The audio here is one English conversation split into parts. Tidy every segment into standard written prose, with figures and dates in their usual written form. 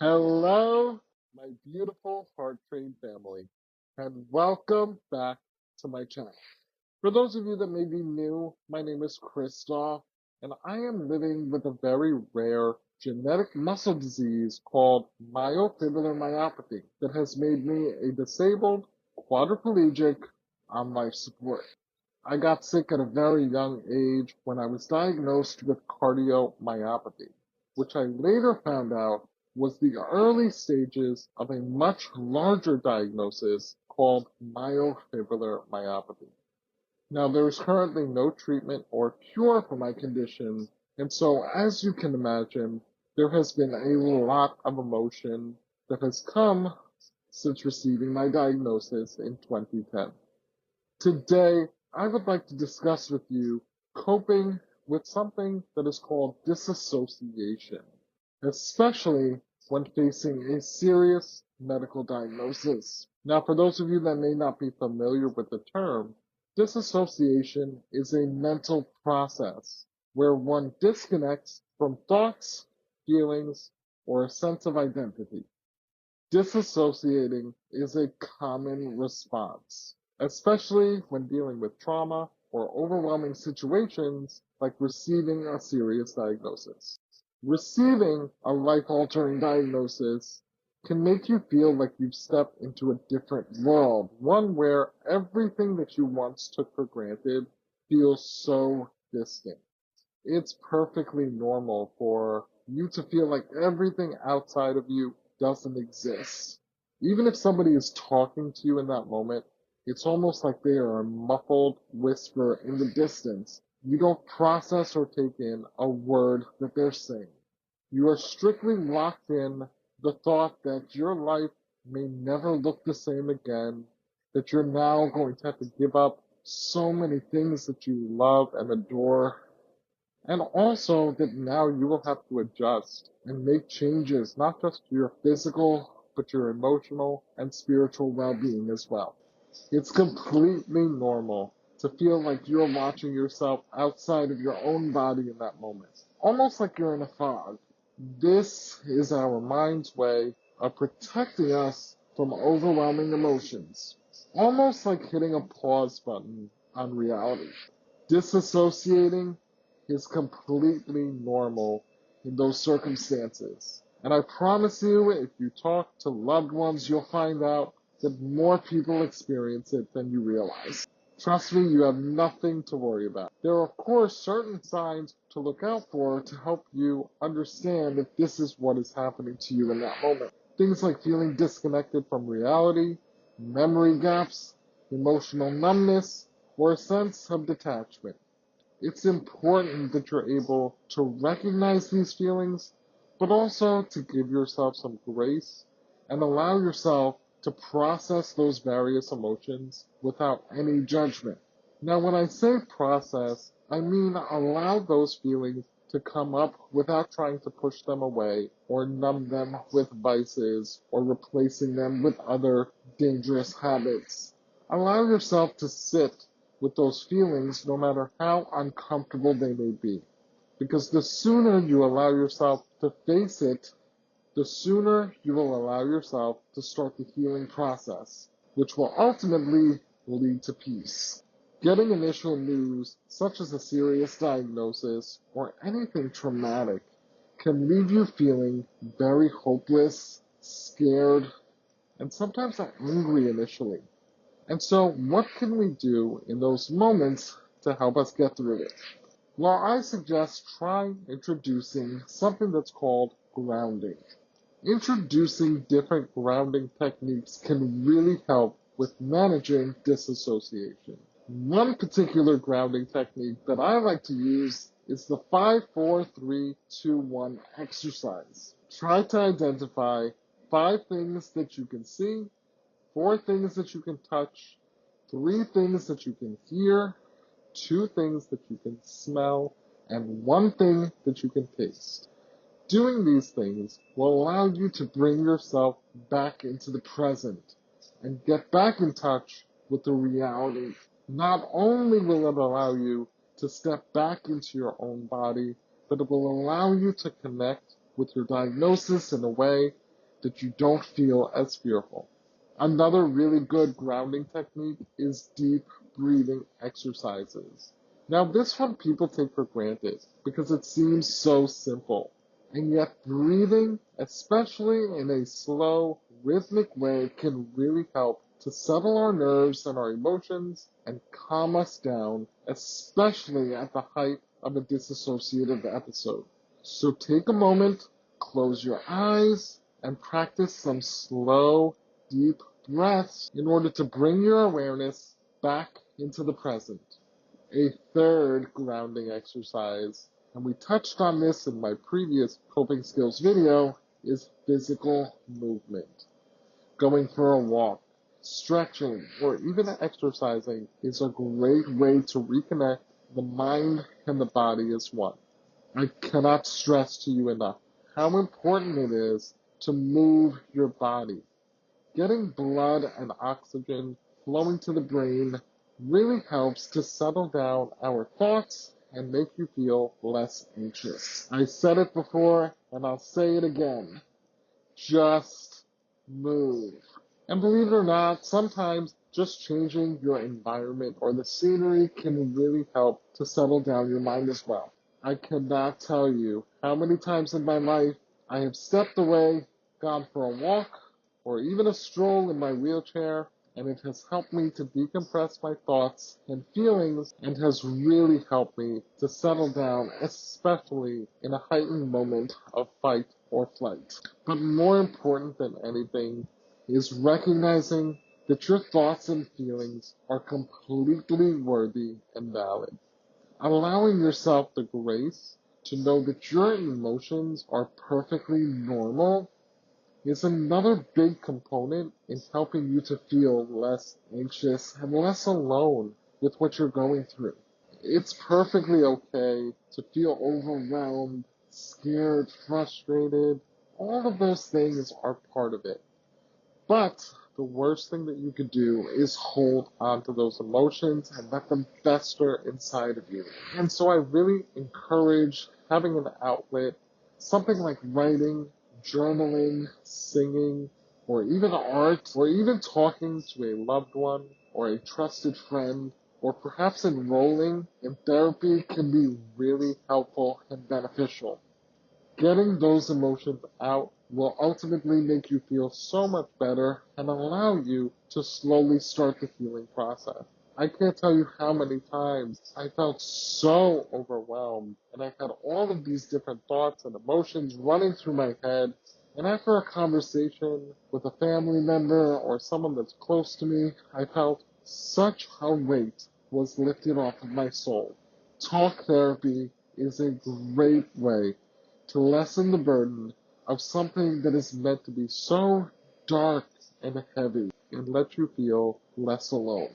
Hello, my beautiful heart train family, and welcome back to my channel. For those of you that may be new, my name is Christoph, and I am living with a very rare genetic muscle disease called myofibrillar myopathy that has made me a disabled quadriplegic on life support. I got sick at a very young age when I was diagnosed with cardiomyopathy, which I later found out was the early stages of a much larger diagnosis called myofibrillar myopathy. Now, there is currently no treatment or cure for my condition, and so as you can imagine, there has been a lot of emotion that has come since receiving my diagnosis in 2010. Today, I would like to discuss with you coping with something that is called disassociation, especially when facing a serious medical diagnosis. Now, for those of you that may not be familiar with the term, disassociation is a mental process where one disconnects from thoughts, feelings, or a sense of identity. Disassociating is a common response, especially when dealing with trauma or overwhelming situations like receiving a serious diagnosis. Receiving a life-altering diagnosis can make you feel like you've stepped into a different world, one where everything that you once took for granted feels so distant. It's perfectly normal for you to feel like everything outside of you doesn't exist. Even if somebody is talking to you in that moment, it's almost like they are a muffled whisper in the distance. You don't process or take in a word that they're saying. You are strictly locked in the thought that your life may never look the same again, that you're now going to have to give up so many things that you love and adore, and also that now you will have to adjust and make changes, not just to your physical, but your emotional and spiritual well-being as well. It's completely normal to feel like you're watching yourself outside of your own body in that moment, almost like you're in a fog. This is our mind's way of protecting us from overwhelming emotions, almost like hitting a pause button on reality. Disassociating is completely normal in those circumstances. And I promise you, if you talk to loved ones, you'll find out that more people experience it than you realize. Trust me, you have nothing to worry about. There are, of course, certain signs to look out for to help you understand if this is what is happening to you in that moment. Things like feeling disconnected from reality, memory gaps, emotional numbness, or a sense of detachment. It's important that you're able to recognize these feelings, but also to give yourself some grace and allow yourself to process those various emotions without any judgment. Now, when I say process, I mean allow those feelings to come up without trying to push them away or numb them with vices or replacing them with other dangerous habits. Allow yourself to sit with those feelings no matter how uncomfortable they may be. Because the sooner you allow yourself to face it, the sooner you will allow yourself to start the healing process, which will ultimately lead to peace. Getting initial news, such as a serious diagnosis or anything traumatic, can leave you feeling very hopeless, scared, and sometimes angry initially. And so, what can we do in those moments to help us get through it? Well, I suggest trying introducing something that's called grounding. Introducing different grounding techniques can really help with managing disassociation. One particular grounding technique that I like to use is the 5-4-3-2-1 exercise. Try to identify 5 things that you can see, 4 things that you can touch, 3 things that you can hear, 2 things that you can smell, and 1 thing that you can taste. Doing these things will allow you to bring yourself back into the present and get back in touch with the reality. Not only will it allow you to step back into your own body, but it will allow you to connect with your diagnosis in a way that you don't feel as fearful. Another really good grounding technique is deep breathing exercises. Now, this one people take for granted because it seems so simple. And yet, breathing, especially in a slow, rhythmic way, can really help to settle our nerves and our emotions and calm us down, especially at the height of a dissociative episode. So take a moment, close your eyes, and practice some slow, deep breaths in order to bring your awareness back into the present. A third grounding exercise, and we touched on this in my previous coping skills video, is physical movement. Going for a walk, stretching, or even exercising is a great way to reconnect the mind and the body as one. I cannot stress to you enough how important it is to move your body. Getting blood and oxygen flowing to the brain really helps to settle down our thoughts and make you feel less anxious. I said it before and I'll say it again. Just move. And believe it or not, sometimes just changing your environment or the scenery can really help to settle down your mind as well. I cannot tell you how many times in my life I have stepped away, gone for a walk, or even a stroll in my wheelchair, and it has helped me to decompress my thoughts and feelings and has really helped me to settle down, especially in a heightened moment of fight or flight. But more important than anything is recognizing that your thoughts and feelings are completely worthy and valid. Allowing yourself the grace to know that your emotions are perfectly normal is another big component in helping you to feel less anxious and less alone with what you're going through. It's perfectly okay to feel overwhelmed, scared, frustrated. All of those things are part of it. But the worst thing that you could do is hold on to those emotions and let them fester inside of you. And so I really encourage having an outlet, something like writing, journaling, singing, or even art, or even talking to a loved one or a trusted friend, or perhaps enrolling in therapy can be really helpful and beneficial. Getting those emotions out will ultimately make you feel so much better and allow you to slowly start the healing process. I can't tell you how many times I felt so overwhelmed and I had all of these different thoughts and emotions running through my head. And after a conversation with a family member or someone that's close to me, I felt such a weight was lifted off of my soul. Talk therapy is a great way to lessen the burden of something that is meant to be so dark and heavy and let you feel less alone.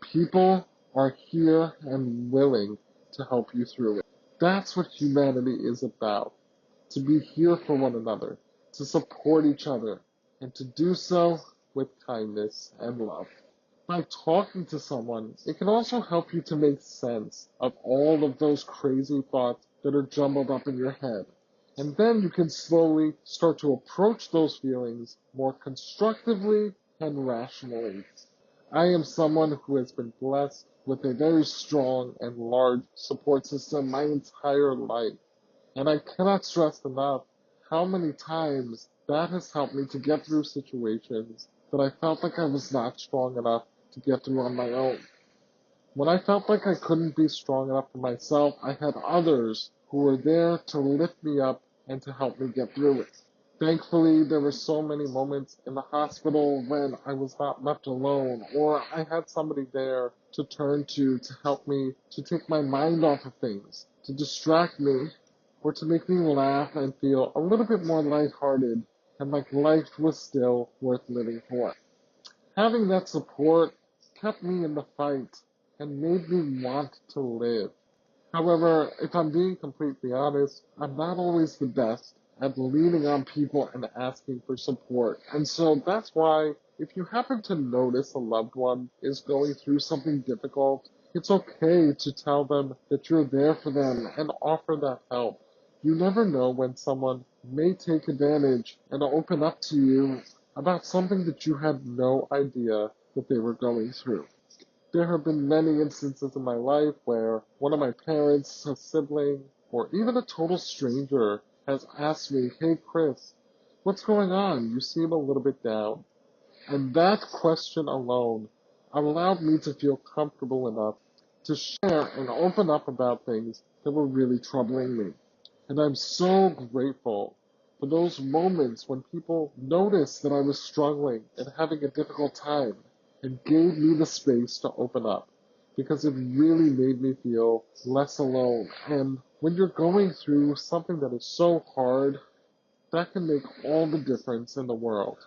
People are here and willing to help you through it. That's what humanity is about. To be here for one another, to support each other, and to do so with kindness and love. By talking to someone, it can also help you to make sense of all of those crazy thoughts that are jumbled up in your head. And then you can slowly start to approach those feelings more constructively and rationally. I am someone who has been blessed with a very strong and large support system my entire life. And I cannot stress enough how many times that has helped me to get through situations that I felt like I was not strong enough to get through on my own. When I felt like I couldn't be strong enough for myself, I had others who were there to lift me up and to help me get through it. Thankfully, there were so many moments in the hospital when I was not left alone, or I had somebody there to turn to help me to take my mind off of things, to distract me, or to make me laugh and feel a little bit more lighthearted and like life was still worth living for. Having that support kept me in the fight and made me want to live. However, if I'm being completely honest, I'm not always the best at leaning on people and asking for support. And so that's why if you happen to notice a loved one is going through something difficult, it's okay to tell them that you're there for them and offer that help. You never know when someone may take advantage and open up to you about something that you had no idea that they were going through. There have been many instances in my life where one of my parents, a sibling, or even a total stranger has asked me, "Hey Chris, what's going on? You seem a little bit down." And that question alone allowed me to feel comfortable enough to share and open up about things that were really troubling me. And I'm so grateful for those moments when people noticed that I was struggling and having a difficult time and gave me the space to open up because it really made me feel less alone. And when you're going through something that is so hard, that can make all the difference in the world.